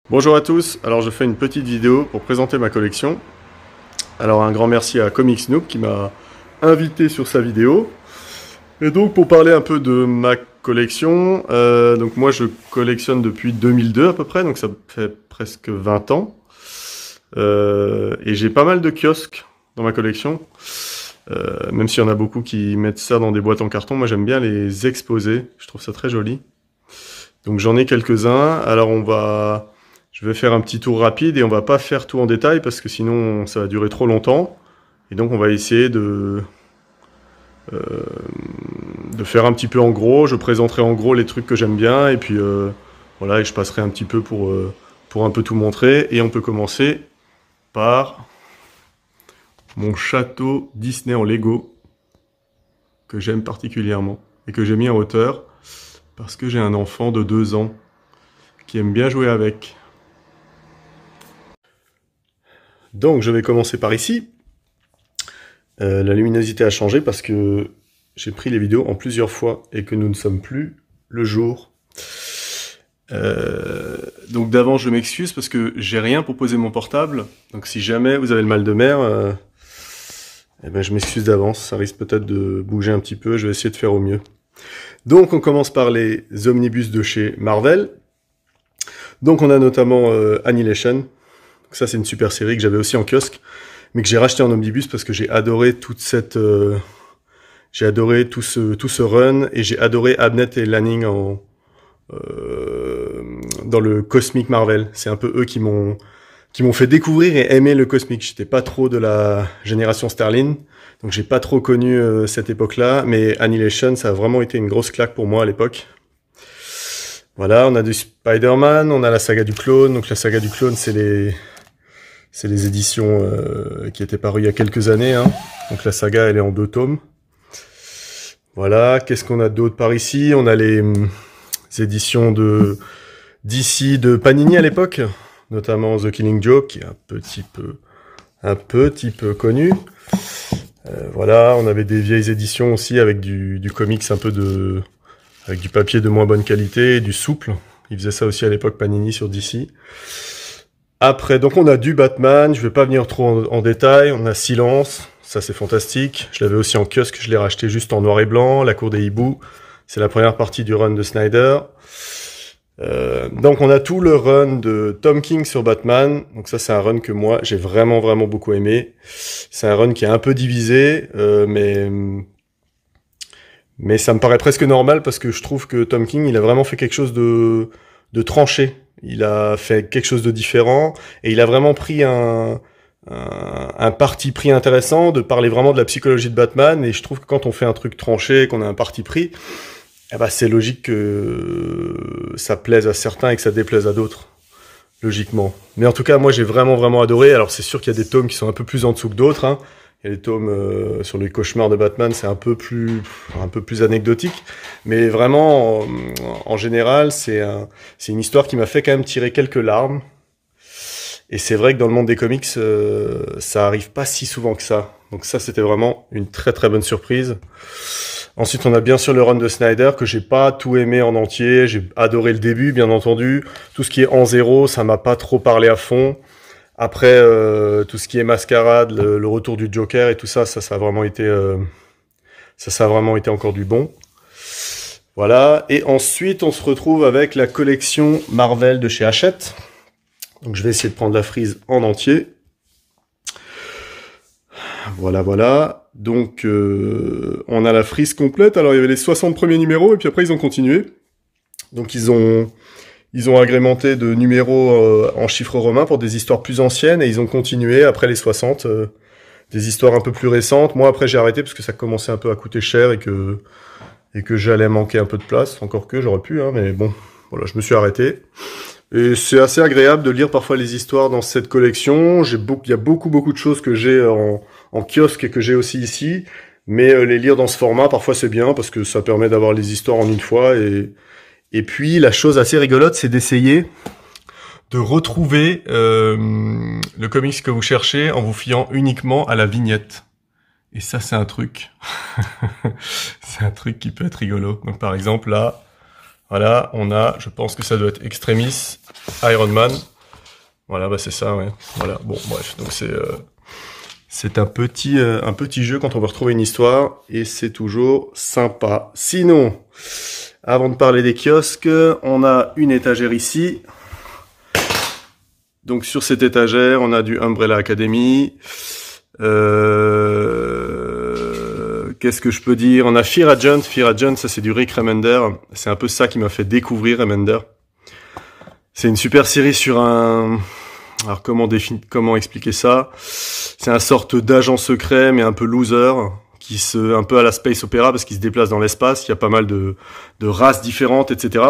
Bonjour à tous, alors je fais une petite vidéo pour présenter ma collection. Alors un grand merci à Comic Snoop qui m'a invité sur sa vidéo. Et donc pour parler un peu de ma collection, donc moi je collectionne depuis 2002 à peu près, donc ça fait presque 20 ans. Et j'ai pas mal de kiosques dans ma collection. Même s'il y en a beaucoup qui mettent ça dans des boîtes en carton, moi j'aime bien les exposer, je trouve ça très joli. Donc j'en ai quelques-uns, alors je vais faire un petit tour rapide et on va pas faire tout en détail parce que sinon ça va durer trop longtemps. Et donc on va essayer euh, de faire un petit peu en gros, je présenterai en gros les trucs que j'aime bien et puis voilà, et je passerai un petit peu pour un peu tout montrer. Et on peut commencer par mon château Disney en Lego que j'aime particulièrement et que j'ai mis en hauteur parce que j'ai un enfant de 2 ans qui aime bien jouer avec. Donc je vais commencer par ici. La luminosité a changé parce que j'ai pris les vidéos en plusieurs fois et que nous ne sommes plus le jour. Donc d'avant je m'excuse parce que j'ai rien pour poser mon portable. Donc si jamais vous avez le mal de mer, eh ben, je m'excuse d'avance. Ça risque peut-être de bouger un petit peu. Je vais essayer de faire au mieux. Donc on commence par les omnibus de chez Marvel. Donc on a notamment Annihilation. Ça c'est une super série que j'avais aussi en kiosque, mais que j'ai racheté en omnibus parce que j'ai adoré toute cette, j'ai adoré tout ce run et j'ai adoré Abnett et Lanning dans le Cosmic Marvel. C'est un peu eux qui m'ont fait découvrir et aimer le Cosmic. J'étais pas trop de la génération Sterling, donc j'ai pas trop connu cette époque-là, mais Annihilation ça a vraiment été une grosse claque pour moi à l'époque. Voilà, on a du Spider-Man, on a la saga du clone. Donc la saga du clone c'est les éditions qui étaient parues il y a quelques années. Hein. Donc la saga, elle est en 2 tomes. Voilà, qu'est-ce qu'on a d'autre par ici? On a les éditions de DC de Panini à l'époque, notamment The Killing Joke, qui est un petit peu connu. Voilà, on avait des vieilles éditions aussi avec du comics avec du papier de moins bonne qualité, et du souple. Ils faisaient ça aussi à l'époque Panini sur DC. Après, donc on a du Batman, je vais pas venir trop en détail, on a Silence, ça c'est fantastique, je l'avais aussi en kiosque, je l'ai racheté juste en noir et blanc, La Cour des Hiboux, c'est la première partie du run de Snyder. Donc on a tout le run de Tom King sur Batman, donc ça c'est un run que moi j'ai vraiment beaucoup aimé. C'est un run qui est un peu divisé, mais ça me paraît presque normal parce que je trouve que Tom King il a vraiment fait quelque chose de tranché. Il a fait quelque chose de différent et il a vraiment pris un parti pris intéressant de parler vraiment de la psychologie de Batman. Et je trouve que quand on fait un truc tranché, qu'on a un parti pris, eh ben c'est logique que ça plaise à certains et que ça déplaise à d'autres, logiquement. Mais en tout cas, moi j'ai vraiment adoré. Alors c'est sûr qu'il y a des tomes qui sont un peu plus en dessous que d'autres. Hein. Il y a des tomes sur les cauchemars de Batman, c'est un peu plus anecdotique. Mais vraiment, en général, c'est une histoire qui m'a fait quand même tirer quelques larmes. Et c'est vrai que dans le monde des comics, ça arrive pas si souvent que ça. Donc ça, c'était vraiment une très bonne surprise. Ensuite, on a bien sûr le run de Snyder, que j'ai pas tout aimé en entier. J'ai adoré le début, bien entendu. Tout ce qui est en zéro, ça m'a pas trop parlé à fond. Après, tout ce qui est mascarade, le retour du Joker et tout ça, ça a vraiment été encore du bon. Voilà. Et ensuite, on se retrouve avec la collection Marvel de chez Hachette. Donc, je vais essayer de prendre la frise en entier. Voilà. Donc, on a la frise complète. Alors, il y avait les 60 premiers numéros et puis après, ils ont continué. Donc, ils ont agrémenté de numéros en chiffres romains pour des histoires plus anciennes et ils ont continué après les 60, des histoires un peu plus récentes. Moi après j'ai arrêté parce que ça commençait un peu à coûter cher et que j'allais manquer un peu de place, encore que j'aurais pu, hein, mais bon, voilà, je me suis arrêté. Et c'est assez agréable de lire parfois les histoires dans cette collection. Il y a beaucoup de choses que j'ai en kiosque et que j'ai aussi ici, mais les lire dans ce format parfois c'est bien parce que ça permet d'avoir les histoires en une fois et puis, la chose assez rigolote, c'est d'essayer de retrouver le comics que vous cherchez en vous fiant uniquement à la vignette. Et ça, c'est un truc. C'est un truc qui peut être rigolo. Donc, par exemple, là, voilà, on a, je pense que ça doit être Extremis, Iron Man. Voilà, bah c'est ça, ouais. Voilà, bon, bref, donc c'est un petit jeu quand on veut retrouver une histoire, et c'est toujours sympa. Sinon, avant de parler des kiosques, on a une étagère ici. Donc sur cette étagère, on a du Umbrella Academy. Qu'est-ce que je peux dire? On a Fear Agent. Fear Agent, ça c'est du Rick Remender. C'est un peu ça qui m'a fait découvrir Remender. C'est une super série sur un... Alors comment expliquer ça? C'est un sorte d'agent secret mais un peu loser, un peu à la space opéra parce qu'il se déplace dans l'espace. Il y a pas mal de races différentes, etc.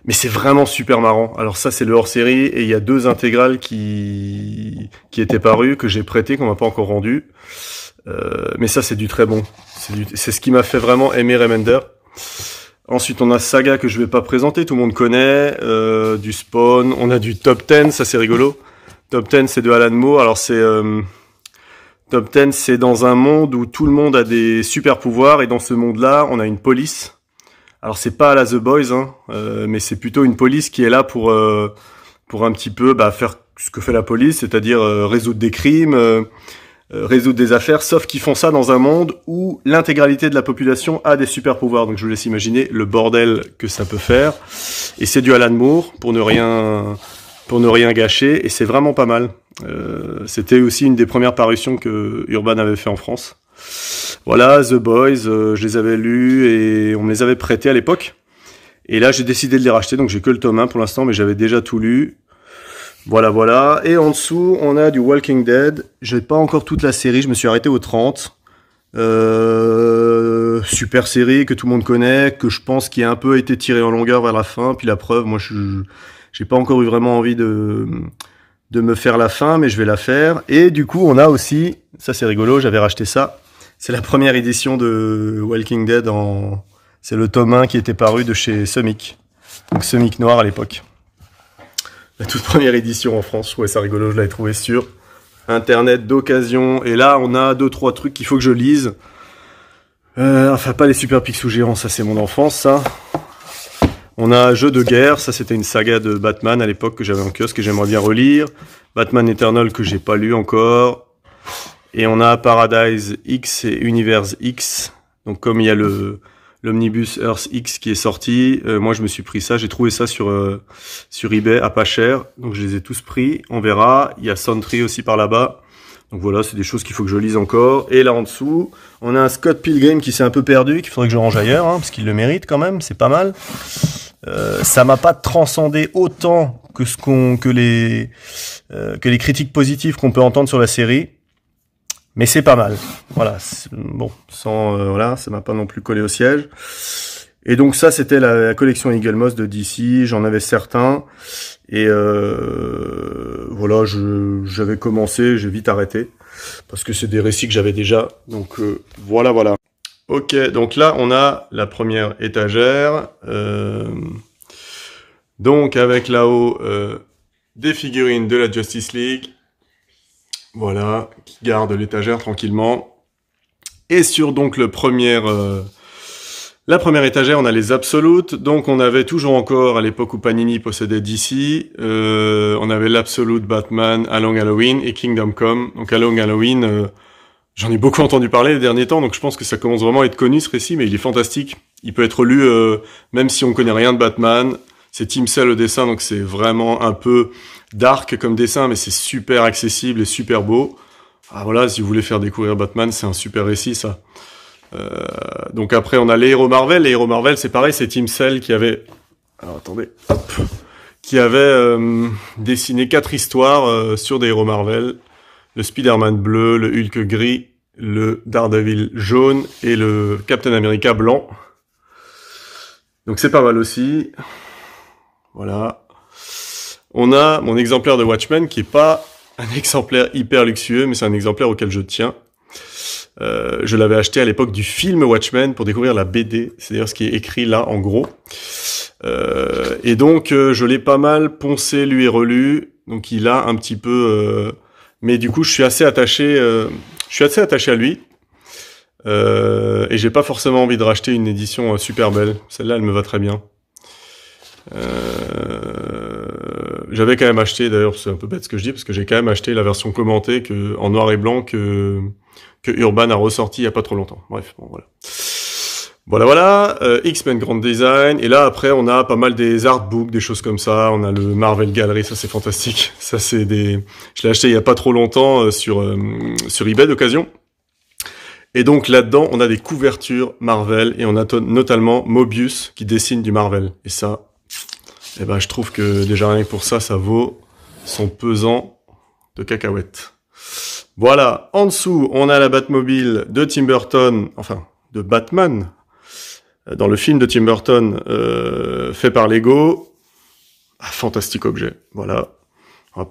Mais c'est vraiment super marrant. Alors ça c'est le hors-série et il y a 2 intégrales qui étaient parues que j'ai prêtées qu'on m'a pas encore rendues. Mais ça c'est du très bon. C'est ce qui m'a fait vraiment aimer Remender. Ensuite, on a Saga que je vais pas présenter, tout le monde connaît, du Spawn, on a du Top 10, ça c'est rigolo. Top 10 c'est de Alan Moore, alors Top 10 c'est dans un monde où tout le monde a des super pouvoirs et dans ce monde-là, on a une police. Alors c'est pas à la The Boys, hein, mais c'est plutôt une police qui est là pour un petit peu faire ce que fait la police, c'est-à-dire résoudre des crimes, résoudre des affaires, sauf qu'ils font ça dans un monde où l'intégralité de la population a des super pouvoirs. Donc je vous laisse imaginer le bordel que ça peut faire. Et c'est du Alan Moore pour ne rien gâcher. Et c'est vraiment pas mal. C'était aussi une des premières parutions que Urban avait fait en France. Voilà, The Boys, je les avais lus et on me les avait prêtés à l'époque. Et là j'ai décidé de les racheter, donc j'ai que le tome 1 pour l'instant, mais j'avais déjà tout lu. Voilà. Et en dessous, on a du Walking Dead. J'ai pas encore toute la série, je me suis arrêté au 30. Super série que tout le monde connaît, que je pense qui a un peu été tirée en longueur vers la fin. Puis la preuve, moi, j'ai pas encore eu vraiment envie de me faire la fin, mais je vais la faire. Et du coup, on a aussi, ça c'est rigolo, j'avais racheté ça. C'est la première édition de Walking Dead c'est le tome 1 qui était paru de chez Semic. Donc Semic Noir à l'époque. La toute première édition en France, je trouvais ça rigolo, je l'avais trouvé sur internet d'occasion. Et là, on a 2-3 trucs qu'il faut que je lise. Enfin, pas les Super Picsou géants, ça c'est mon enfance, ça. On a Jeu de guerre, ça c'était une saga de Batman à l'époque que j'avais en kiosque que j'aimerais bien relire. Batman Eternal que j'ai pas lu encore. Et on a Paradise X et Universe X. Donc comme il y a l'Omnibus Earth X qui est sorti, moi je me suis pris ça, j'ai trouvé ça sur eBay à pas cher, donc je les ai tous pris, on verra. Il y a Sentry aussi par là-bas, donc voilà, c'est des choses qu'il faut que je lise encore. Et là en dessous, on a un Scott Pilgrim qui s'est un peu perdu, qu'il faudrait que je range ailleurs, hein, parce qu'il le mérite quand même, c'est pas mal. Ça m'a pas transcendé autant que les critiques positives qu'on peut entendre sur la série. Mais c'est pas mal. Voilà. Bon, ça m'a pas non plus collé au siège. Et donc ça, c'était la collection Eagle Moss de DC. J'en avais certains. Et voilà, j'avais commencé, j'ai vite arrêté. Parce que c'est des récits que j'avais déjà. Donc voilà. Ok, donc là, on a la première étagère. Donc avec là-haut des figurines de la Justice League. Voilà, qui garde l'étagère tranquillement. Et sur donc la première étagère, on a les Absolutes. Donc on avait toujours encore, à l'époque où Panini possédait DC, on avait l'Absolute Batman, A Long Halloween et Kingdom Come. Donc A Long Halloween, j'en ai beaucoup entendu parler les derniers temps, donc je pense que ça commence vraiment à être connu ce récit, mais il est fantastique. Il peut être lu même si on connaît rien de Batman. C'est Tim Sale au dessin, donc c'est vraiment un peu dark comme dessin, mais c'est super accessible et super beau. Ah voilà, si vous voulez faire découvrir Batman, c'est un super récit, ça. Donc après, on a les héros Marvel. Les héros Marvel, c'est pareil, c'est Tim Sale qui avait... Alors attendez, hop, qui avait dessiné 4 histoires sur des héros Marvel. Le Spider-Man bleu, le Hulk gris, le Daredevil jaune et le Captain America blanc. Donc c'est pas mal aussi. Voilà. On a mon exemplaire de Watchmen qui est pas un exemplaire hyper luxueux, mais c'est un exemplaire auquel je tiens. Je l'avais acheté à l'époque du film Watchmen pour découvrir la BD. C'est d'ailleurs ce qui est écrit là en gros. Et donc je l'ai pas mal poncé, lu et relu. Donc il a un petit peu... mais du coup je suis assez attaché à lui. Et j'ai pas forcément envie de racheter une édition super belle. Celle-là elle me va très bien. j'avais quand même acheté, d'ailleurs c'est un peu bête ce que je dis, parce que j'ai quand même acheté la version commentée en noir et blanc que Urban a ressorti il y a pas trop longtemps. Bref, bon voilà. Voilà, X-Men Grand Design, et là après on a pas mal des artbooks, des choses comme ça, on a le Marvel Gallery, ça c'est fantastique, ça c'est je l'ai acheté il y a pas trop longtemps sur eBay d'occasion, et donc là-dedans on a des couvertures Marvel, et on a notamment Mobius qui dessine du Marvel, et ça, eh ben je trouve que déjà rien que pour ça, ça vaut son pesant de cacahuètes. Voilà, en dessous on a la Batmobile de Tim Burton, enfin de Batman, dans le film de Tim Burton, fait par Lego. Ah, fantastique objet, voilà. On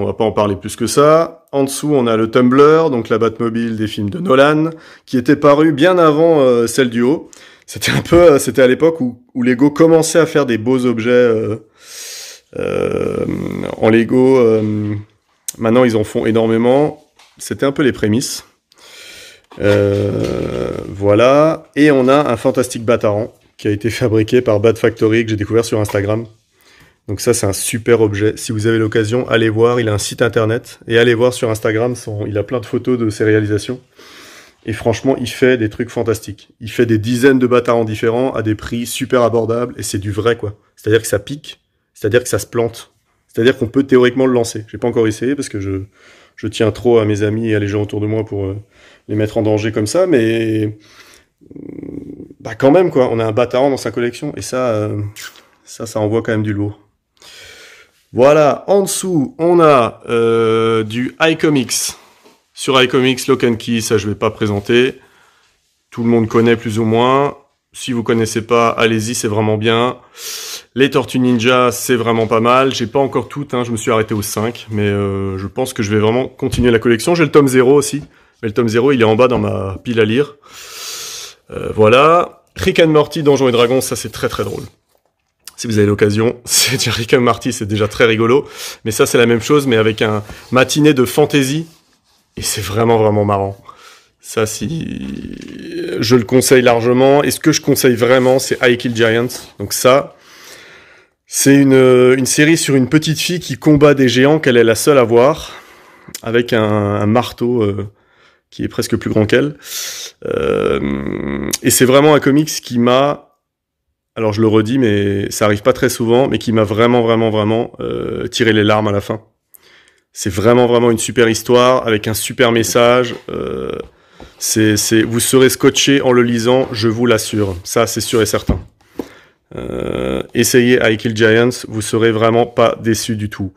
va pas en parler plus que ça. En dessous, on a le Tumbler, donc la Batmobile des films de Nolan, qui était paru bien avant celle du haut. C'était à l'époque où Lego commençait à faire des beaux objets en Lego. Maintenant, ils en font énormément. C'était un peu les prémices. Voilà, et on a un fantastique Bataran qui a été fabriqué par Bat Factory, que j'ai découvert sur Instagram. Donc ça, c'est un super objet. Si vous avez l'occasion, allez voir. Il a un site internet, et allez voir sur Instagram, il a plein de photos de ses réalisations. Et franchement, il fait des trucs fantastiques. Il fait des dizaines de Batarans différents à des prix super abordables, et c'est du vrai, quoi. C'est-à-dire que ça pique, c'est-à-dire que ça se plante, c'est-à-dire qu'on peut théoriquement le lancer. J'ai pas encore essayé parce que je tiens trop à mes amis et à les gens autour de moi pour les mettre en danger comme ça, mais bah quand même, quoi. On a un Bataran dans sa collection, et ça envoie quand même du lourd. Voilà, en dessous, on a du iComics. Sur iComics, Lock and Key, ça je vais pas présenter. Tout le monde connaît plus ou moins. Si vous connaissez pas, allez-y, c'est vraiment bien. Les Tortues Ninja, c'est vraiment pas mal. J'ai pas encore toutes, hein, je me suis arrêté au 5, mais je pense que je vais vraiment continuer la collection. J'ai le tome 0 aussi, mais le tome 0, il est en bas dans ma pile à lire. Voilà. Rick and Morty, Donjons et Dragons, ça c'est très très drôle. Si vous avez l'occasion, c'est Rick and Morty, c'est déjà très rigolo. Mais ça, c'est la même chose, mais avec un matinée de fantasy. Et c'est vraiment vraiment marrant. Ça, si je le conseille largement. Et ce que je conseille vraiment, c'est I Kill Giants. Donc ça, c'est une série sur une petite fille qui combat des géants qu'elle est la seule à voir, avec un marteau qui est presque plus grand qu'elle. Et c'est vraiment un comics qui m'a, alors je le redis, mais ça arrive pas très souvent, mais qui m'a vraiment tiré les larmes à la fin. C'est vraiment une super histoire, avec un super message. Vous serez scotché en le lisant, je vous l'assure. Ça, c'est sûr et certain. Essayez I Kill Giants, vous serez vraiment pas déçus du tout.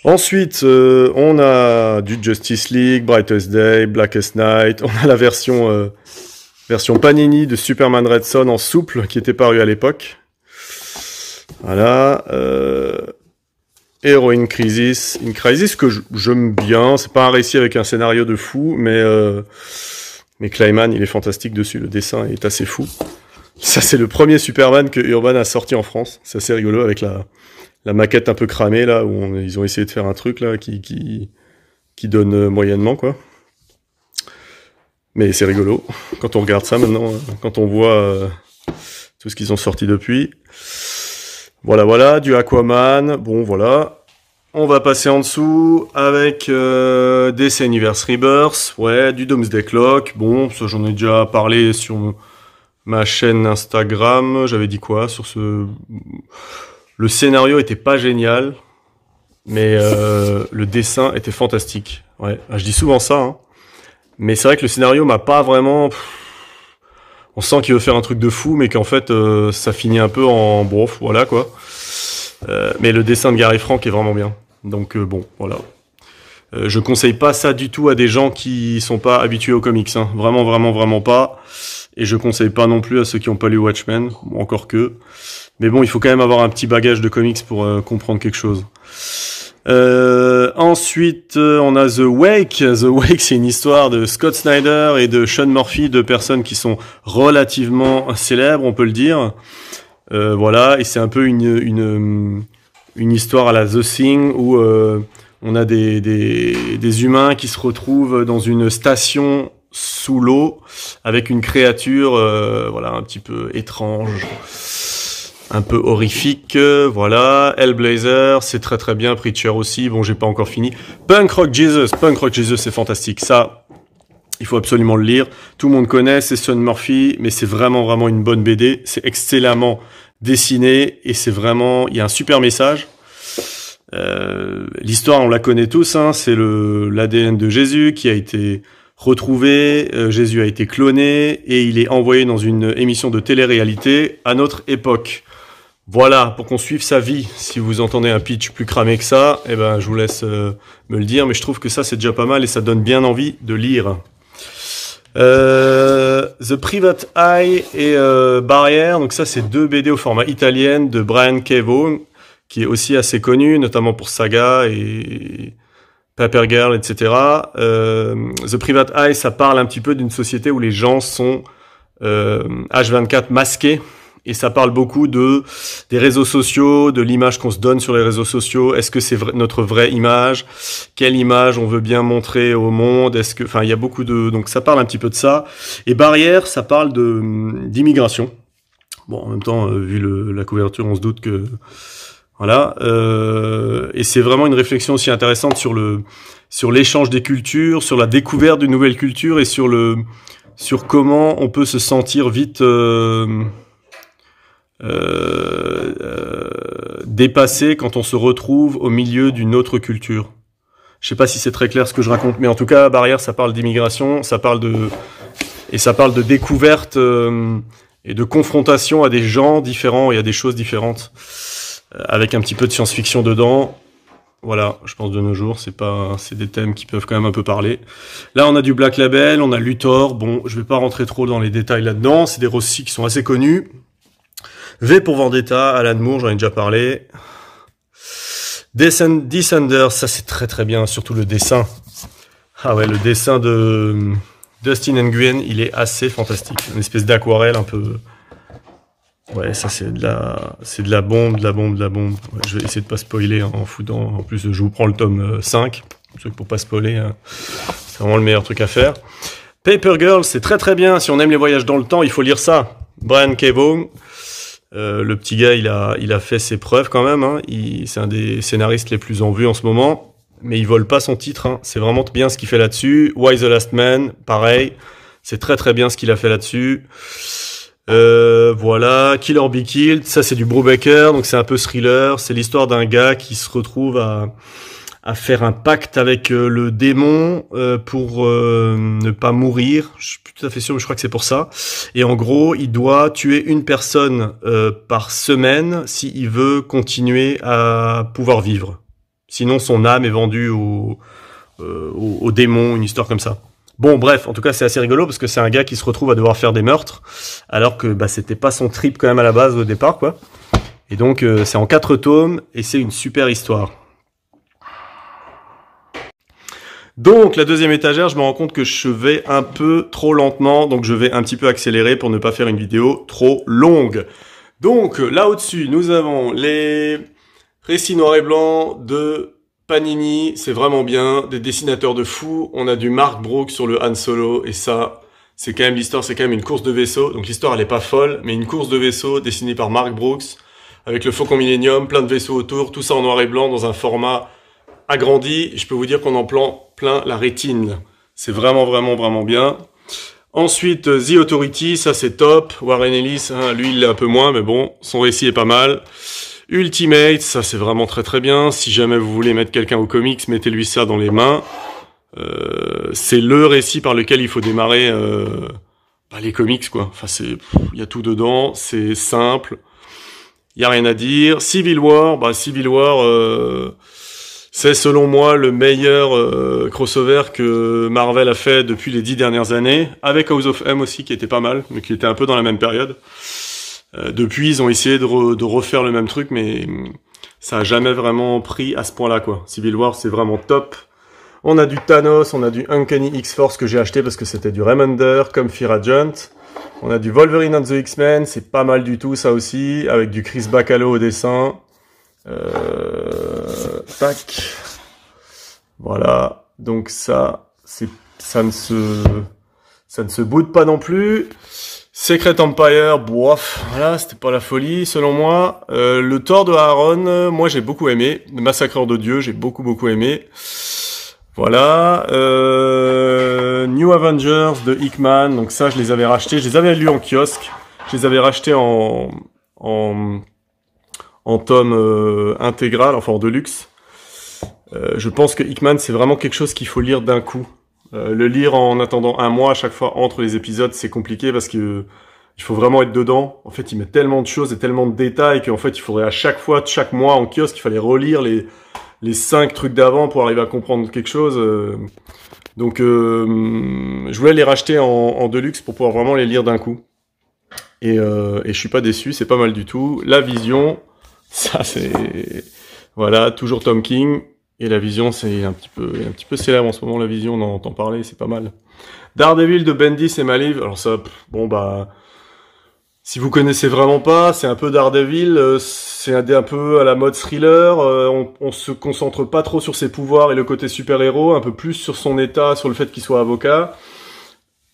Ensuite, on a du Justice League, Brightest Day, Blackest Night. On a la version Panini de Superman Red Son en souple qui était parue à l'époque. Voilà. Hero in Crisis que j'aime bien. C'est pas un récit avec un scénario de fou, mais Kleiman, il est fantastique dessus. Le dessin est assez fou. Ça, c'est le premier Superman que Urban a sorti en France. C'est assez rigolo avec la maquette un peu cramée, là, où ils ont essayé de faire un truc, là, qui donne moyennement, quoi. Mais c'est rigolo. Quand on regarde ça, maintenant, quand on voit tout ce qu'ils ont sorti depuis. Voilà, du Aquaman. Bon, voilà. On va passer en dessous avec DC Universe Rebirth. Ouais, du Doomsday Clock. Bon, ça, j'en ai déjà parlé sur ma chaîne Instagram. J'avais dit quoi sur ce... Le scénario était pas génial, mais le dessin était fantastique. Ouais, je dis souvent ça, hein. Mais c'est vrai que le scénario m'a pas vraiment... On sent qu'il veut faire un truc de fou, mais qu'en fait, ça finit un peu en brof, voilà, quoi. Mais le dessin de Gary Frank est vraiment bien. Donc, bon, voilà. Je conseille pas ça du tout à des gens qui sont pas habitués aux comics, hein. Vraiment pas. Et je conseille pas non plus à ceux qui ont pas lu Watchmen, encore que. Mais bon, il faut quand même avoir un petit bagage de comics pour comprendre quelque chose. Ensuite, on a The Wake. The Wake, c'est une histoire de Scott Snyder et de Sean Murphy, deux personnes qui sont relativement célèbres, on peut le dire. Voilà, et c'est un peu une histoire à la The Thing où on a des humains qui se retrouvent dans une station sous l'eau avec une créature, voilà, un petit peu étrange. un peu horrifique, voilà. Hellblazer, c'est très très bien. Preacher aussi, bon, j'ai pas encore fini. Punk Rock Jesus, c'est fantastique. Ça, il faut absolument le lire. Tout le monde connaît, c'est Sean Murphy, mais c'est vraiment vraiment une bonne BD. C'est excellemment dessiné et c'est vraiment, il y a un super message. L'histoire, on la connaît tous, hein, c'est l'ADN de Jésus qui a été retrouvé, Jésus a été cloné et il est envoyé dans une émission de télé-réalité à notre époque. Voilà, pour qu'on suive sa vie. Si vous entendez un pitch plus cramé que ça, eh ben, je vous laisse me le dire, mais je trouve que ça, c'est déjà pas mal et ça donne bien envie de lire. The Private Eye et Barrière, donc ça, c'est 2 BD au format italien de Brian K. Vaughan, qui est aussi assez connu, notamment pour Saga et Paper Girl, etc. The Private Eye, ça parle un petit peu d'une société où les gens sont H24 masqués, et ça parle beaucoup des réseaux sociaux, de l'image qu'on se donne sur les réseaux sociaux. Est-ce que c'est notre vraie image? Quelle image on veut bien montrer au monde? Enfin, il y a beaucoup donc ça parle un petit peu de ça. Et Barrière, ça parle d'immigration. Bon, en même temps, vu la couverture, on se doute que voilà. Et c'est vraiment une réflexion aussi intéressante sur l'échange des cultures, sur la découverte d'une nouvelle culture et sur comment on peut se sentir vite dépassé quand on se retrouve au milieu d'une autre culture. Je sais pas si c'est très clair ce que je raconte, mais en tout cas, Barrière, ça parle d'immigration, ça parle de découverte et de confrontation à des gens différents et à des choses différentes, avec un petit peu de science-fiction dedans. Voilà, je pense de nos jours, c'est des thèmes qui peuvent quand même un peu parler. Là, on a du Black Label, on a Luthor. Bon, je vais pas rentrer trop dans les détails là-dedans. C'est des récits qui sont assez connus. V pour Vendetta, Alan Moore, j'en ai déjà parlé. Descenders, ça c'est très très bien, surtout le dessin. Ah ouais, le dessin de Dustin Nguyen, il est assez fantastique. Une espèce d'aquarelle un peu... Ouais, ça c'est de la bombe. Ouais, je vais essayer de pas spoiler en foutant. En plus, je vous prends le tome 5, pour pas spoiler. Hein. C'est vraiment le meilleur truc à faire. Paper Girl, c'est très très bien. Si on aime les voyages dans le temps, il faut lire ça. Brian K. Vaughan. Le petit gars, il a fait ses preuves quand même. Hein. C'est un des scénaristes les plus en vue en ce moment. Mais il vole pas son titre. Hein. C'est vraiment bien ce qu'il fait là-dessus. Why the Last Man, pareil. C'est très très bien ce qu'il a fait là-dessus. Voilà, Kill or Be Killed, ça c'est du Brubaker, donc c'est un peu thriller. C'est l'histoire d'un gars qui se retrouve à faire un pacte avec le démon pour ne pas mourir. Je suis plus tout à fait sûr, mais je crois que c'est pour ça. Et en gros, il doit tuer une personne par semaine s'il veut continuer à pouvoir vivre. Sinon, son âme est vendue au démon, une histoire comme ça. Bon, bref, en tout cas, c'est assez rigolo parce que c'est un gars qui se retrouve à devoir faire des meurtres, alors que c'était pas son trip quand même à la base au départ, quoi. Et donc, c'est en 4 tomes et c'est une super histoire. Donc, la deuxième étagère, je me rends compte que je vais un peu trop lentement, donc je vais un petit peu accélérer pour ne pas faire une vidéo trop longue. Donc, là au-dessus, nous avons les récits noir et blanc de Panini, c'est vraiment bien, des dessinateurs de fous. On a du Mark Brooks sur le Han Solo, et ça, c'est quand même l'histoire, c'est quand même une course de vaisseau. Donc l'histoire, elle est pas folle, mais une course de vaisseau dessinée par Mark Brooks, avec le Faucon Millenium, plein de vaisseaux autour, tout ça en noir et blanc, dans un format agrandi. Je peux vous dire qu'on en plein la rétine. C'est vraiment, vraiment, vraiment bien. Ensuite, The Authority, ça c'est top. Warren Ellis, hein, lui, il l'est un peu moins, mais bon, son récit est pas mal. Ultimate, ça c'est vraiment très très bien. Si jamais vous voulez mettre quelqu'un au comics, mettez-lui ça dans les mains. C'est le récit par lequel il faut démarrer les comics, quoi. Enfin, il y a tout dedans, c'est simple, il y a rien à dire. Civil War, c'est selon moi le meilleur crossover que Marvel a fait depuis les 10 dernières années, avec House of M aussi qui était pas mal, mais qui était un peu dans la même période. Depuis, ils ont essayé de refaire le même truc, mais ça a jamais vraiment pris à ce point-là, quoi. Civil War, c'est vraiment top. On a du Thanos, on a du Uncanny X-Force que j'ai acheté parce que c'était du Remender, comme Fear Agent. On a du Wolverine and the X-Men, c'est pas mal du tout, ça aussi, avec du Chris Bacalo au dessin. Tac. Voilà. Donc ça ne se boude pas non plus. Secret Empire, bof, voilà, c'était pas la folie selon moi. Le Thor de Aaron, moi j'ai beaucoup aimé. Le Massacreur de Dieu, j'ai beaucoup aimé. Voilà. New Avengers de Hickman, donc ça je les avais rachetés. Je les avais lus en kiosque. Je les avais rachetés en tome intégral, enfin en deluxe. Je pense que Hickman c'est vraiment quelque chose qu'il faut lire d'un coup. Le lire en attendant un mois à chaque fois entre les épisodes, c'est compliqué parce que il faut vraiment être dedans. En fait, il met tellement de choses et tellement de détails qu'en fait, il faudrait à chaque fois, chaque mois en kiosque, il fallait relire les 5 trucs d'avant pour arriver à comprendre quelque chose. Donc, je voulais les racheter en deluxe pour pouvoir vraiment les lire d'un coup. Et je suis pas déçu, c'est pas mal du tout. La Vision, ça c'est voilà, toujours Tom King. Et La Vision, c'est un petit peu célèbre en ce moment, La Vision, on en entend parler, c'est pas mal. Daredevil de Bendis et Maliv, alors ça, bon bah, si vous connaissez vraiment pas, c'est un peu Daredevil, c'est un peu à la mode thriller, on se concentre pas trop sur ses pouvoirs et le côté super-héros, un peu plus sur son état, sur le fait qu'il soit avocat.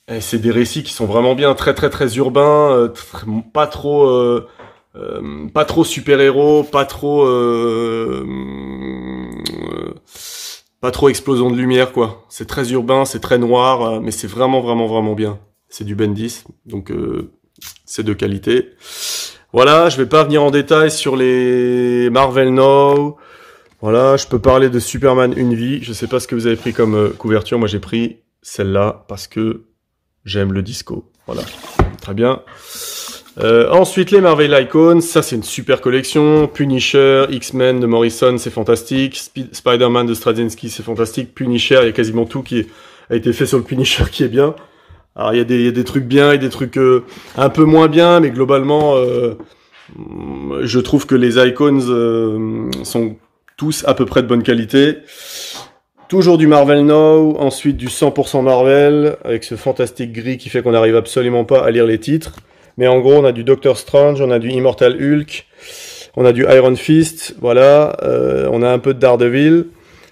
Et c'est des récits qui sont vraiment bien, très urbains, pas trop super-héros, pas trop explosion de lumière, quoi. C'est très urbain, c'est très noir, mais c'est vraiment bien. C'est du Bendis, donc c'est de qualité. Voilà, je vais pas venir en détail sur les Marvel Now. Voilà, je peux parler de Superman Une Vie. Je sais pas ce que vous avez pris comme couverture. Moi, j'ai pris celle-là parce que j'aime le disco. Voilà, très bien. Ensuite, les Marvel Icons, ça c'est une super collection. Punisher, X-Men de Morrison, c'est fantastique. Spider-Man de Straczynski, c'est fantastique. Punisher, il y a quasiment tout qui a été fait sur le Punisher qui est bien. Alors il y a des trucs bien et des trucs un peu moins bien, mais globalement, je trouve que les Icons sont tous à peu près de bonne qualité. Toujours du Marvel Now, ensuite du 100% Marvel, avec ce fantastique gris qui fait qu'on n'arrive absolument pas à lire les titres. Mais en gros, on a du Doctor Strange, on a du Immortal Hulk, on a du Iron Fist, voilà, on a un peu de Daredevil.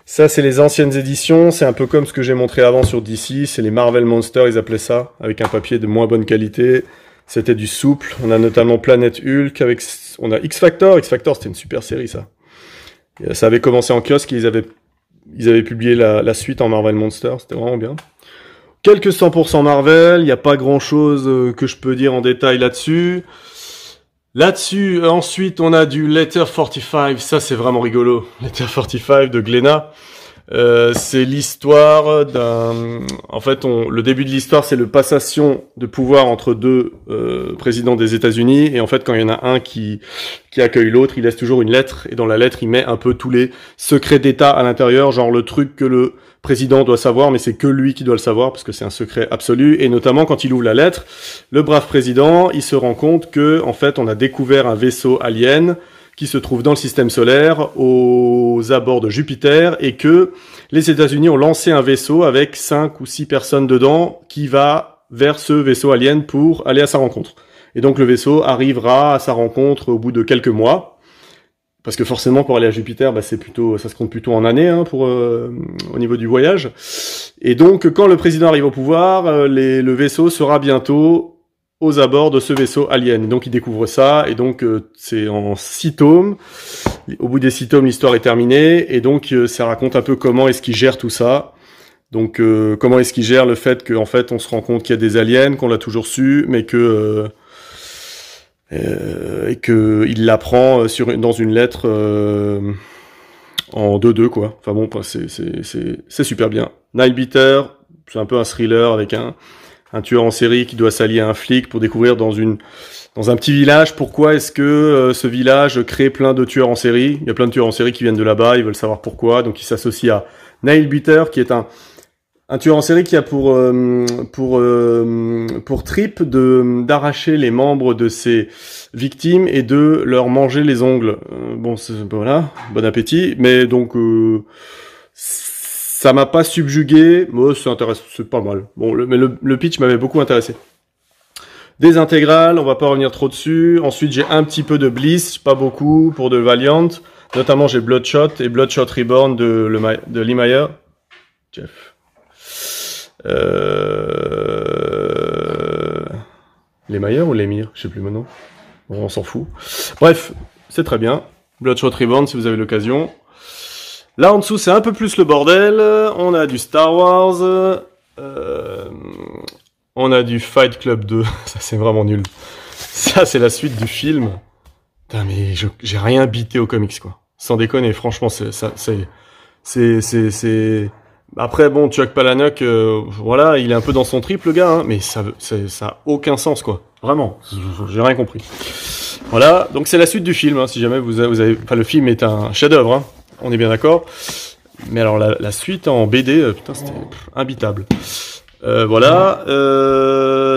Ça, c'est les anciennes éditions, c'est un peu comme ce que j'ai montré avant sur DC, c'est les Marvel Monsters, ils appelaient ça, avec un papier de moins bonne qualité. C'était du souple, on a notamment Planet Hulk, on a X-Factor, X-Factor c'était une super série ça. Et ça avait commencé en kiosque et ils avaient publié la suite en Marvel Monsters, c'était vraiment bien. Quelques 100% Marvel, il n'y a pas grand chose que je peux dire en détail là-dessus. Ensuite, on a du Letter 45, ça c'est vraiment rigolo. Letter 45 de Glénat. C'est l'histoire en fait, le début de l'histoire, c'est le passation de pouvoir entre deux présidents des États-Unis. Et en fait, quand il y en a un qui accueille l'autre, il laisse toujours une lettre. Et dans la lettre, il met un peu tous les secrets d'État à l'intérieur, genre le truc que le président doit savoir, mais c'est que lui qui doit le savoir, parce que c'est un secret absolu. Et notamment, quand il ouvre la lettre, le brave président, il se rend compte que, en fait, on a découvert un vaisseau alien qui se trouve dans le système solaire, aux abords de Jupiter, et que les États-Unis ont lancé un vaisseau avec 5 ou 6 personnes dedans qui va vers ce vaisseau alien pour aller à sa rencontre. Et donc le vaisseau arrivera à sa rencontre au bout de quelques mois, parce que forcément pour aller à Jupiter, bah, ça se compte plutôt en années au niveau du voyage. Et donc quand le président arrive au pouvoir, le vaisseau sera bientôt aux abords de ce vaisseau alien. Et donc il découvre ça, et donc c'est en 6 tomes. Au bout des 6 tomes, l'histoire est terminée, et donc ça raconte un peu comment est-ce qu'il gère tout ça. Donc comment est-ce qu'il gère le fait qu'en fait on se rend compte qu'il y a des aliens, qu'on l'a toujours su, mais que et que il l'apprend dans une lettre en 2-2 quoi. Enfin bon, c'est super bien. Nightbeater, c'est un peu un thriller avec un tueur en série qui doit s'allier à un flic pour découvrir dans un petit village pourquoi est-ce que ce village crée plein de tueurs en série. Il y a plein de tueurs en série qui viennent de là-bas, ils veulent savoir pourquoi, donc ils s'associent à Nailbeater qui est un tueur en série qui a pour trip d'arracher les membres de ses victimes et de leur manger les ongles. Bon, voilà, bon appétit, mais donc ça m'a pas subjugué, moi c'est pas mal. Bon, mais le pitch m'avait beaucoup intéressé. Des intégrales, on va pas revenir trop dessus. Ensuite, j'ai un petit peu de Bliss, pas beaucoup, pour de Valiant. Notamment, j'ai Bloodshot et Bloodshot Reborn de Lee Mayer. Jeff. Les Lemaire ou Lemire, je sais plus maintenant. Bon, on s'en fout. Bref, c'est très bien. Bloodshot Reborn si vous avez l'occasion. Là en dessous c'est un peu plus le bordel. On a du Star Wars. On a du Fight Club 2. Ça c'est vraiment nul. Ça c'est la suite du film. Putain mais j'ai rien bité aux comics quoi. Sans déconner, franchement c'est... Après bon, Chuck Palahniuk, voilà, il est un peu dans son trip le gars, hein, mais ça a aucun sens quoi. Vraiment, j'ai rien compris. Voilà, donc c'est la suite du film, hein, si jamais vous avez... Enfin le film est un chef-d'œuvre, hein, on est bien d'accord. Mais alors la suite en BD, putain c'était imbitable. Voilà,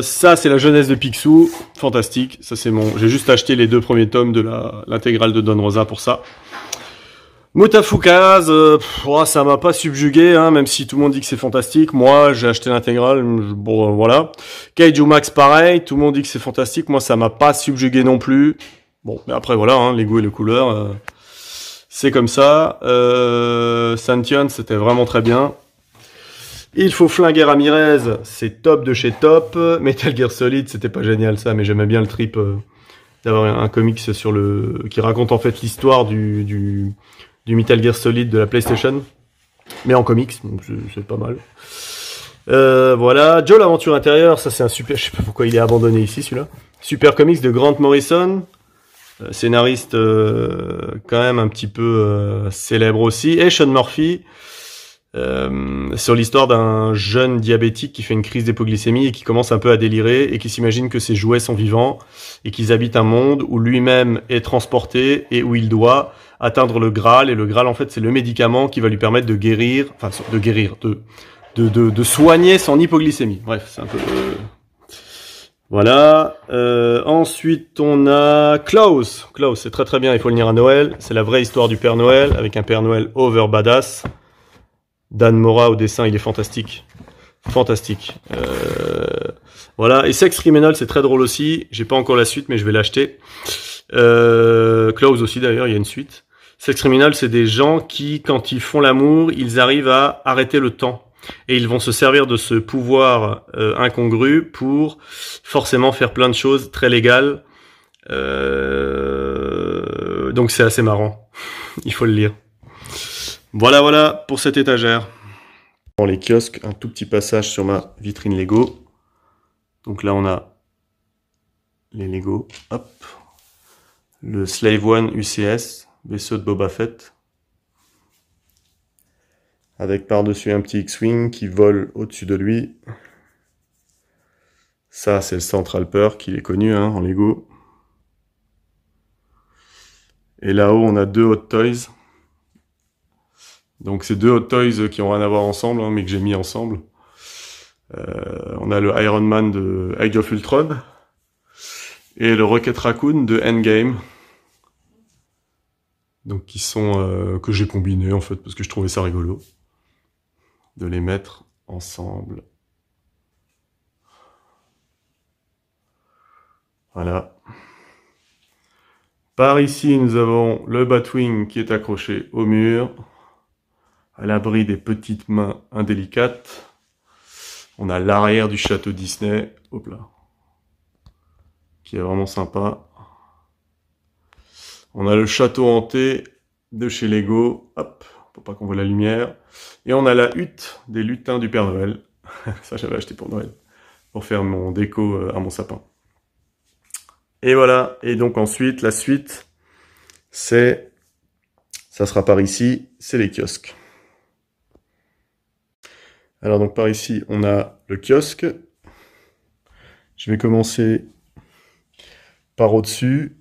ça c'est la jeunesse de Picsou, fantastique. Ça c'est j'ai juste acheté les 2 premiers tomes de l'intégrale de Don Rosa pour ça. Mutafukaz, ça m'a pas subjugué, hein, même si tout le monde dit que c'est fantastique. Moi, j'ai acheté l'intégrale, bon, voilà. Kaiju Max, pareil, tout le monde dit que c'est fantastique. Moi, ça m'a pas subjugué non plus. Bon, mais après, voilà, hein, les goûts et les couleurs, c'est comme ça. Sentient, c'était vraiment très bien. Il faut flinguer Ramirez, c'est top de chez top. Metal Gear Solid, c'était pas génial ça, mais j'aimais bien le trip d'avoir un comics qui raconte en fait l'histoire du Metal Gear Solid de la PlayStation, mais en comics, donc c'est pas mal. Voilà, Joe l'aventure intérieure, ça c'est un super, je sais pas pourquoi il est abandonné ici celui-là. Super comics de Grant Morrison, scénariste quand même un petit peu célèbre aussi, et Sean Murphy, sur l'histoire d'un jeune diabétique qui fait une crise d'hypoglycémie et qui commence un peu à délirer et qui s'imagine que ses jouets sont vivants et qu'ils habitent un monde où lui-même est transporté et où il doit atteindre le Graal, et le Graal en fait c'est le médicament qui va lui permettre de guérir, enfin de guérir, de soigner son hypoglycémie. Bref, c'est un peu... Voilà. Ensuite on a Klaus. Klaus c'est très très bien, il faut le lire à Noël. C'est la vraie histoire du Père Noël, avec un Père Noël over badass. Dan Mora au dessin, il est fantastique. Fantastique. Voilà. Et Sex Criminal, c'est très drôle aussi. J'ai pas encore la suite, mais je vais l'acheter. Klaus aussi d'ailleurs, il y a une suite. Sex Criminal, c'est des gens qui, quand ils font l'amour, ils arrivent à arrêter le temps. Et ils vont se servir de ce pouvoir incongru pour forcément faire plein de choses très légales. Donc c'est assez marrant. Il faut le lire. Voilà pour cette étagère. Dans les kiosques, un tout petit passage sur ma vitrine Lego. Donc là on a les Lego. Hop. Le Slave One UCS, vaisseau de Boba Fett. Avec par-dessus un petit X-Wing qui vole au-dessus de lui. Ça c'est le Central Perk, il est connu hein, en Lego. Et là-haut on a 2 Hot Toys. Donc c'est 2 Hot Toys qui ont rien à voir ensemble, hein, mais que j'ai mis ensemble. On a le Iron Man de Age of Ultron et le Rocket Raccoon de Endgame. Donc qui sont que j'ai combinés en fait parce que je trouvais ça rigolo de les mettre ensemble. Voilà. Par ici nous avons le Batwing qui est accroché au mur, à l'abri des petites mains indélicates. On a l'arrière du château Disney, hop là, qui est vraiment sympa. On a le château hanté de chez Lego, hop, pour pas qu'on voit la lumière. Et on a la hutte des lutins du Père Noël. Ça j'avais acheté pour Noël, pour faire mon déco à mon sapin. Et voilà, et donc ensuite, la suite, ça sera par ici, c'est les kiosques. Alors donc par ici, on a le kiosque. Je vais commencer par au-dessus.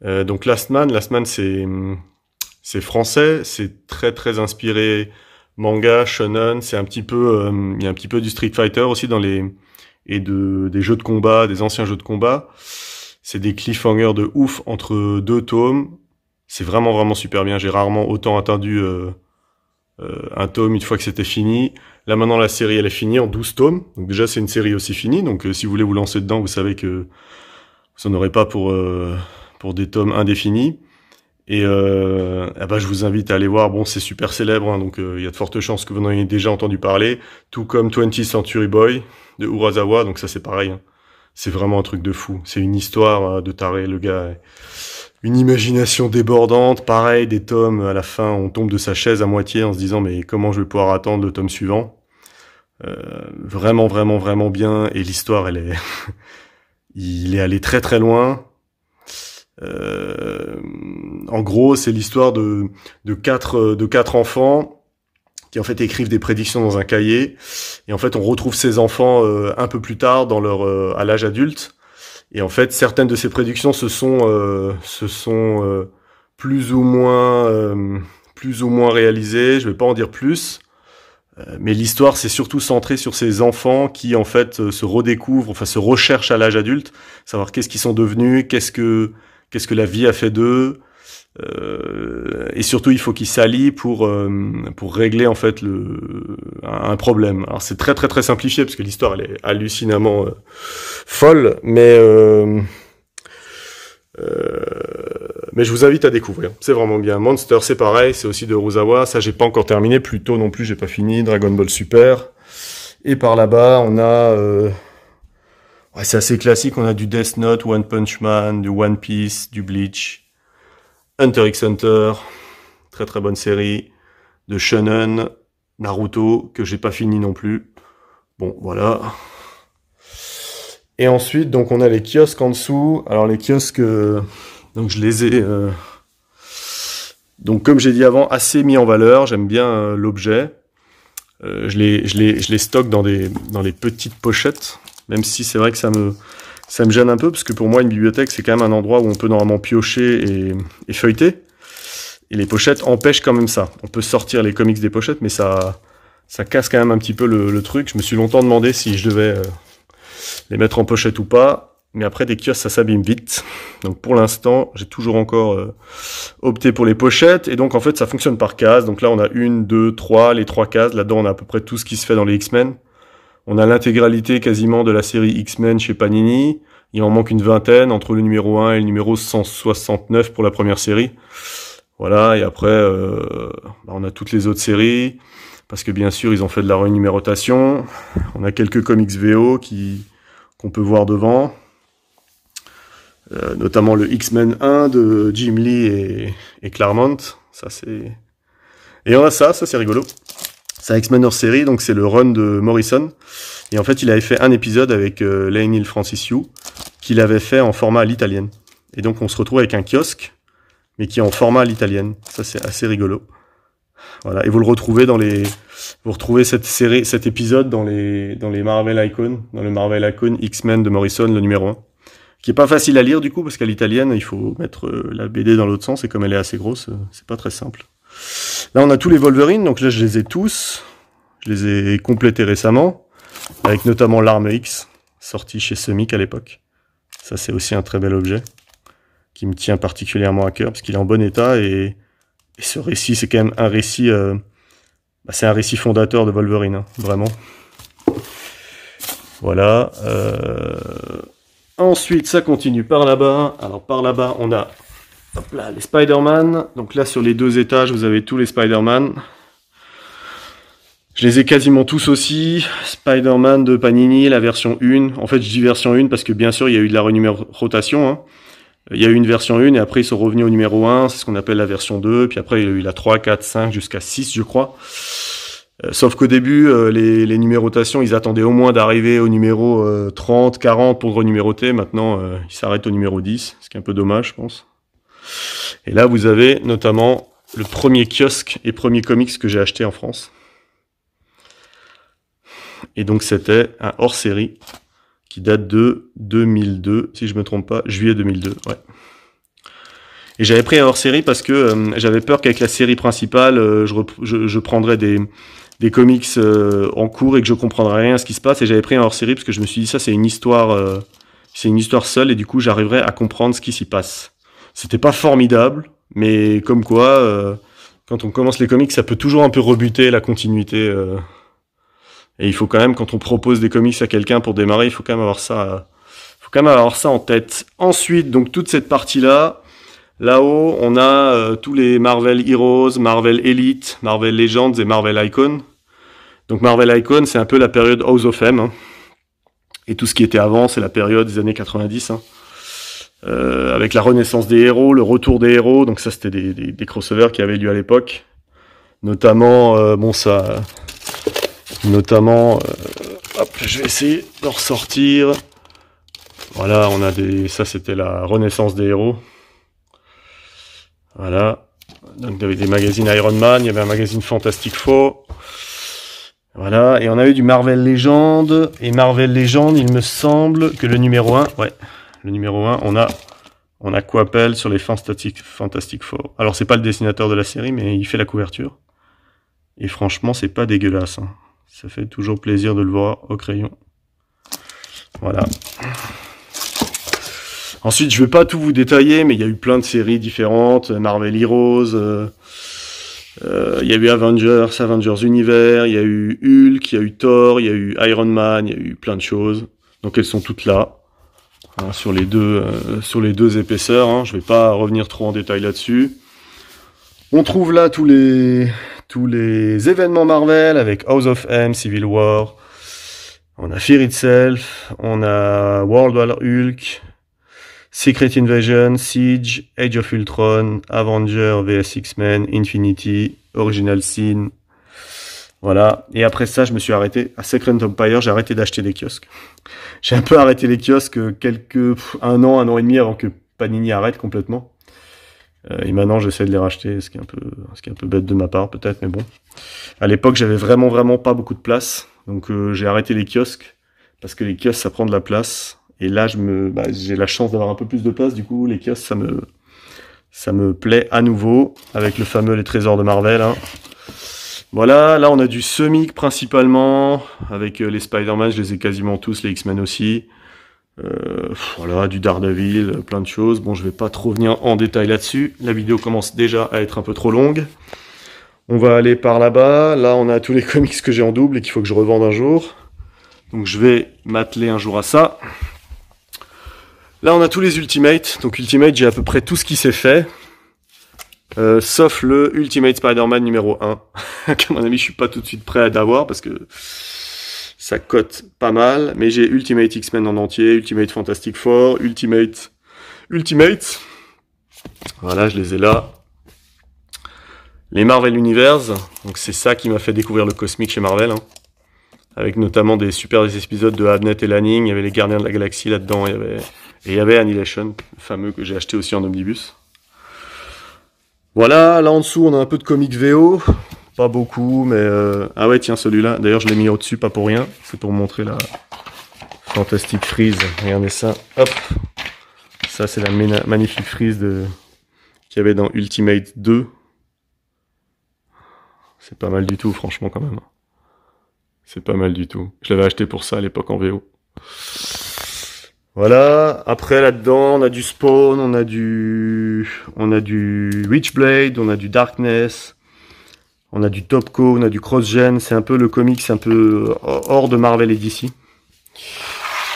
Donc Last Man c'est français, c'est très très inspiré manga, shonen, c'est un petit peu, il y a un petit peu du Street Fighter aussi dans des jeux de combat, des anciens jeux de combat. C'est des cliffhangers de ouf entre 2 tomes. C'est vraiment vraiment super bien. J'ai rarement autant attendu un tome une fois que c'était fini. Là maintenant la série elle est finie en 12 tomes. Donc déjà c'est une série aussi finie. Donc si vous voulez vous lancer dedans, vous savez que vous n'en aurez pas pour des tomes indéfinis. Et je vous invite à aller voir. Bon, c'est super célèbre, hein, donc il y a de fortes chances que vous en ayez déjà entendu parler. Tout comme 20th Century Boy de Urasawa, donc ça c'est pareil. Hein. C'est vraiment un truc de fou. C'est une histoire de taré, le gars. Une imagination débordante, pareil, des tomes, à la fin, on tombe de sa chaise à moitié en se disant mais comment je vais pouvoir attendre le tome suivant. Vraiment, vraiment, vraiment bien. Et l'histoire, elle est... il est allé très très loin. En gros, c'est l'histoire de quatre enfants qui en fait écrivent des prédictions dans un cahier. Et en fait, on retrouve ces enfants un peu plus tard dans à l'âge adulte. Et en fait, certaines de ces prédictions se sont plus ou moins réalisées. Je vais pas en dire plus. Mais l'histoire, c'est surtout centré sur ces enfants qui, en fait, se redécouvrent, enfin, se recherchent à l'âge adulte, savoir qu'est-ce qu'ils sont devenus, qu'est-ce que la vie a fait d'eux, et surtout, il faut qu'ils s'allient pour régler, en fait, un problème. Alors, c'est très, très, très simplifié, parce que l'histoire, elle est hallucinamment folle, mais je vous invite à découvrir. C'est vraiment bien. Monster, c'est pareil, c'est aussi de Urasawa. Ça, j'ai pas encore terminé. Pluto non plus, j'ai pas fini. Dragon Ball Super. Et par là-bas, on a... c'est assez classique. On a du Death Note, One Punch Man, du One Piece, du Bleach, Hunter x Hunter. Très très bonne série. De Shonen, Naruto, que j'ai pas fini non plus. Bon, voilà. Et ensuite, donc, on a les kiosques en dessous. Alors, les kiosques... donc je les ai, donc comme j'ai dit avant, assez mis en valeur. J'aime bien l'objet. Je les stocke dans les petites pochettes, même si c'est vrai que ça me gêne un peu, parce que pour moi une bibliothèque c'est quand même un endroit où on peut normalement piocher et feuilleter. Et les pochettes empêchent quand même ça. On peut sortir les comics des pochettes, mais ça casse quand même un petit peu le truc. Je me suis longtemps demandé si je devais les mettre en pochette ou pas. Mais après, des kiosques, ça s'abîme vite. Donc pour l'instant, j'ai toujours encore opté pour les pochettes. Et donc en fait, ça fonctionne par case. Donc là, on a 1, 2, 3, les 3 cases. Là-dedans, on a à peu près tout ce qui se fait dans les X-Men. On a l'intégralité quasiment de la série X-Men chez Panini. Il en manque une vingtaine entre le numéro 1 et le numéro 169 pour la première série. Voilà, et après, on a toutes les autres séries. Parce que bien sûr, ils ont fait de la renumérotation. On a quelques comics VO qu'on peut voir devant. Notamment le X-Men 1 de Jim Lee et Claremont. Ça c'est... Et on a ça c'est rigolo. C'est X-Men hors série, donc c'est le run de Morrison. Et en fait, il avait fait un épisode avec Lane Hill Francis Yu, qu'il avait fait en format à l'italienne. Et donc on se retrouve avec un kiosque, mais qui est en format à l'italienne. Ça c'est assez rigolo. Voilà. Et vous le retrouvez vous retrouvez cet épisode dans les Marvel Icon, dans le Marvel Icon X-Men de Morrison, le numéro 1. Qui est pas facile à lire du coup, parce qu'à l'italienne, il faut mettre la BD dans l'autre sens, et comme elle est assez grosse, c'est pas très simple. Là, on a tous les Wolverine, donc là, je les ai tous. Je les ai complétés récemment, avec notamment l'Arme X, sorti chez Semic à l'époque. Ça, c'est aussi un très bel objet, qui me tient particulièrement à cœur, parce qu'il est en bon état, et ce récit, c'est quand même un récit... c'est un récit fondateur de Wolverine, hein, vraiment. Voilà. Ensuite, ça continue par là-bas. Alors, par là-bas, on a les Spider-Man. Donc là, sur les 2 étages, vous avez tous les Spider-Man. Je les ai quasiment tous aussi. Spider-Man de Panini, la version 1. En fait, je dis version 1 parce que, bien sûr, il y a eu de la renumérotation. Hein. Il y a eu une version 1 et après, ils sont revenus au numéro 1. C'est ce qu'on appelle la version 2. Puis après, il y a eu la 3, 4, 5 jusqu'à 6, je crois. Sauf qu'au début, les numérotations, ils attendaient au moins d'arriver au numéro 30, 40 pour renuméroter. Maintenant, ils s'arrêtent au numéro 10, ce qui est un peu dommage, je pense. Et là, vous avez notamment le premier kiosque et premier comics que j'ai acheté en France. Et donc, c'était un hors-série qui date de 2002, si je me trompe pas, juillet 2002, ouais. Et j'avais pris un hors-série parce que j'avais peur qu'avec la série principale, je prendrais des comics en cours et que je comprendrais rien à ce qui se passe. Et j'avais pris un hors-série parce que je me suis dit ça c'est une histoire seule et du coup j'arriverai à comprendre ce qui s'y passe. C'était pas formidable, mais comme quoi quand on commence les comics, ça peut toujours un peu rebuter la continuité. Et il faut quand même, quand on propose des comics à quelqu'un pour démarrer, il faut quand même avoir ça en tête. Ensuite, donc toute cette partie-là, Là-haut, on a tous les Marvel Heroes, Marvel Elite, Marvel Legends et Marvel Icon. Donc Marvel Icon, c'est un peu la période House of M. Hein. Et tout ce qui était avant, c'est la période des années 90. Hein. Avec la renaissance des héros, le retour des héros. Donc ça, c'était des crossovers qui avaient lieu à l'époque. Notamment, hop, je vais essayer de ressortir. Voilà, on a ça c'était la renaissance des héros. Voilà. Donc il y avait des magazines Iron Man, il y avait un magazine Fantastic Four. Voilà, et on a eu du Marvel Legends. Et Marvel Legends, il me semble que le numéro 1, ouais, le numéro 1, on a Coppel sur les Fantastic Four. Alors c'est pas le dessinateur de la série, mais il fait la couverture. Et franchement, c'est pas dégueulasse. Hein. Ça fait toujours plaisir de le voir au crayon. Voilà. Ensuite, je vais pas tout vous détailler, mais il y a eu plein de séries différentes. Marvel Heroes, il y a eu Avengers Univers, il y a eu Hulk, il y a eu Thor, il y a eu Iron Man, il y a eu plein de choses. Donc elles sont toutes là, hein, sur les deux épaisseurs. Hein. Je vais pas revenir trop en détail là-dessus. On trouve là tous les événements Marvel avec House of M, Civil War. On a Fear Itself, on a World War Hulk, Secret Invasion, Siege, Age of Ultron, Avenger vs X-Men, Infinity, Original Sin. Voilà. Et après ça, je me suis arrêté à Secret Empire, j'ai arrêté d'acheter des kiosques. J'ai un peu arrêté les kiosques un an et demi avant que Panini arrête complètement. Et maintenant, j'essaie de les racheter, ce qui est un peu bête de ma part, peut-être, mais bon. À l'époque, j'avais vraiment pas beaucoup de place. Donc, j'ai arrêté les kiosques. Parce que les kiosques, ça prend de la place. Et là, j'ai la chance d'avoir un peu plus de place. Du coup, les kiosques, ça me plaît à nouveau. Avec le fameux Les Trésors de Marvel, hein. Voilà, là, on a du Semic principalement. Avec les Spider-Man, je les ai quasiment tous, les X-Men aussi. Voilà, du Daredevil, plein de choses. Bon, je vais pas trop venir en détail là-dessus. La vidéo commence déjà à être un peu trop longue. On va aller par là-bas. Là, on a tous les comics que j'ai en double et qu'il faut que je revende un jour. Donc, je vais m'atteler un jour à ça. Là, on a tous les Ultimates. Donc, Ultimate, j'ai à peu près tout ce qui s'est fait. Sauf le Ultimate Spider-Man numéro 1. À mon avis, je suis pas tout de suite prêt à l'avoir parce que ça cote pas mal, mais j'ai Ultimate X-Men en entier, Ultimate Fantastic Four, Ultimate. Voilà, je les ai là. Les Marvel Universe, donc c'est ça qui m'a fait découvrir le cosmique chez Marvel, hein. Avec notamment des super épisodes de Abnett et Lanning, il y avait les Gardiens de la Galaxie là-dedans, il y avait Annihilation, le fameux que j'ai acheté aussi en omnibus. Voilà, là en dessous on a un peu de comics VO. Pas beaucoup, mais... Ah ouais, tiens, celui-là. D'ailleurs, je l'ai mis au-dessus, pas pour rien. C'est pour montrer la Fantastic Freeze. Regardez ça. Hop. Ça, c'est la magnifique Freeze qu'il y avait dans Ultimate 2. C'est pas mal du tout, franchement, quand même. C'est pas mal du tout. Je l'avais acheté pour ça à l'époque en VO. Voilà. Après, là-dedans, on a du Spawn, on a du Witchblade, on a du Darkness... On a du Topco, on a du Cross-Gen, c'est un peu le comics, c'est un peu hors de Marvel et DC,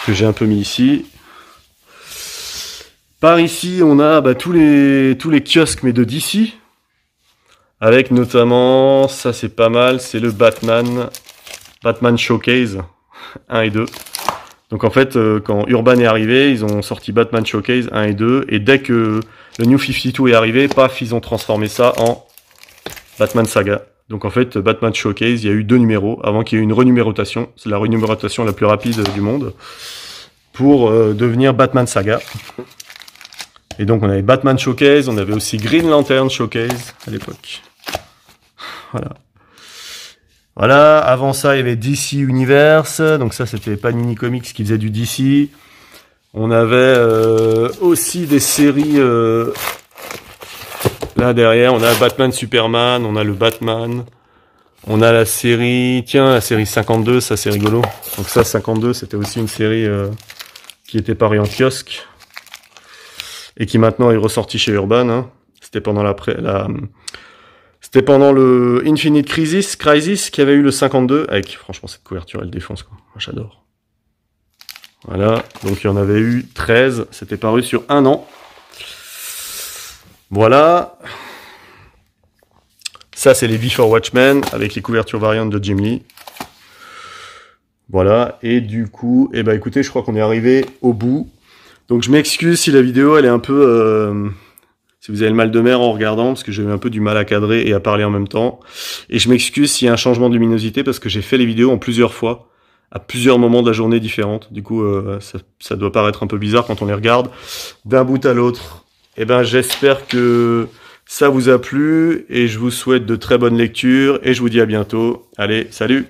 que j'ai un peu mis ici. Par ici, on a tous les kiosques, mais de DC, avec notamment, ça c'est pas mal, c'est le Batman Showcase 1 et 2. Donc en fait, quand Urban est arrivé, ils ont sorti Batman Showcase 1 et 2, et dès que le New 52 est arrivé, paf, ils ont transformé ça en Batman Saga. Donc en fait, Batman Showcase, il y a eu 2 numéros avant qu'il y ait une renumérotation. C'est la renumérotation la plus rapide du monde pour devenir Batman Saga. Et donc on avait Batman Showcase, on avait aussi Green Lantern Showcase à l'époque. Voilà. Voilà, avant ça il y avait DC Universe, donc ça c'était Panini Comics qui faisait du DC. On avait aussi des séries... Là derrière, on a Batman Superman, on a le Batman, on a la série 52, ça c'est rigolo. Donc ça, 52, c'était aussi une série qui était parue en kiosque et qui maintenant est ressortie chez Urban. Hein. C'était pendant c'était pendant le Infinite Crisis qui avait eu le 52, avec franchement cette couverture, elle défonce quoi. Moi j'adore. Voilà, donc il y en avait eu 13, c'était paru sur un an. Voilà. Ça, c'est les Before Watchmen avec les couvertures variantes de Jim Lee. Voilà. Et du coup, eh ben, écoutez, je crois qu'on est arrivé au bout. Donc, je m'excuse si la vidéo, elle est un peu... si vous avez le mal de mer en regardant, parce que j'ai eu un peu du mal à cadrer et à parler en même temps. Et je m'excuse s'il y a un changement de luminosité, parce que j'ai fait les vidéos en plusieurs fois, à plusieurs moments de la journée différentes. Du coup, ça doit paraître un peu bizarre quand on les regarde d'un bout à l'autre. Eh ben, j'espère que ça vous a plu, et je vous souhaite de très bonnes lectures, et je vous dis à bientôt. Allez, salut!